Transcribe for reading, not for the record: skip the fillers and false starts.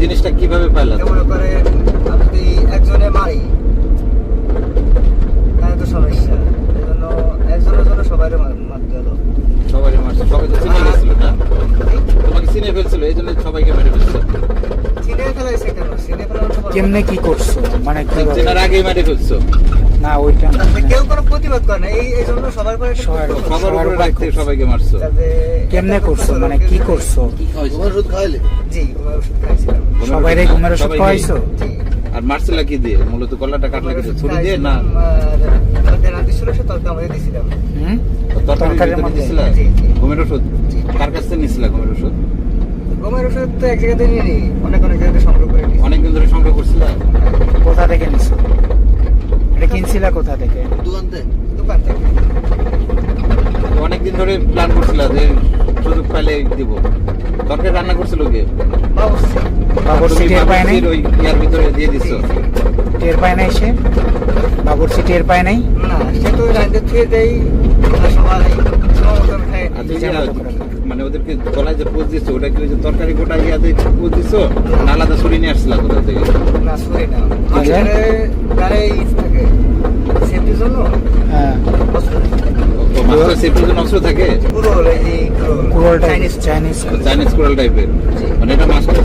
জিনিসটা কিভাবে পাইলা? মনে করে আমি যদি একজনে মারি তাহলে তো সমস্যা, এই জন্য একজনের জন্য সবাই মারতে হলো। সবাই মারছে, সবাই তো চিনে গেছিল না, তোমাকে চিনে ফেলছিল, এই জন্য সবাইকে মেরে ফেলছে। চিনে ফেলাইছে কেন? চিনে ফেলার তো কেমনে কি করছো মানে কিভাবে? চেনার আগেই মেরে ফেলছো? না ওইটা না, কেউ কোনো প্রতিবাদ করে না, এই জন্য সবার করে সবার সবার উপরে রাখতে সবাইকে মারছো? কেমনে করছো মানে কি করছো? ওষুধ খাইলে? জি, ওষুধ খাইছিলাম। সবাইরে ঘুমের ওষুধ খাওয়াইছো? জি। আর মারছিলা কি দিয়ে? মূলত গলাটা কাটলা কি দিয়ে? ছুরি দিয়ে না রাতে ছিল সে তরকা আমাকে দিয়েছিলাম। হুম, তরকারির তরকারির মধ্যে মধ্যে? দিছিলা? জি, জি। ঘুমের ওষুধ কার কাছ থেকে নিছিলা? ঘুমের ওষুধ ঘুমের ওষুধ তো এক জায়গাতে নিয়ে নি, অনেক জায়গাতে সংগ্রহ করে নিয়েছি। অনেকদিন ধরে সংগ্রহ করছিলা? কোথা থেকে নিছো? এটা কিনছিলা কোথা থেকে? দোকান থেকে। অনেকদিন ধরে প্ল্যান করছিলা যে সুযোগ পাইলে দিব। তরকারি রান্না করছিল কে? বাবুর্চি। বাবুর্চি তুমি টের পায় নাই? বাবুর্চির ওই ইয়ার ভিতরে দিয়ে দিছো? টের পায় নাই সে? বাবুর্চি টের পায় নাই? না, সে তো রাইতে থুয়ে দেই, আর সবাই সময় মতো খায়। আর নিজের মতো করে। মানে ওদেরকে গলায় যে পোজ দিছো, ওটা কি ওই যে তরকারি গোটা ইয়াতে পোজ দিছো না আলাদা ছুরি নিয়ে আসছিলা কোথা থেকে? না, সরি না। তাহলে? গাড়ি থাকে সেফটির জন্য হ্যাঁ, অস্ত্র থাকে। মাস্টার সেফটির জন্য অস্ত্র থাকে? কুরল, এই যে কুরল। কুড়োলটা চাইনিজ। চাইনিজ চাইনিজ কোরাল টাইপের, মানে এটা মাস্টার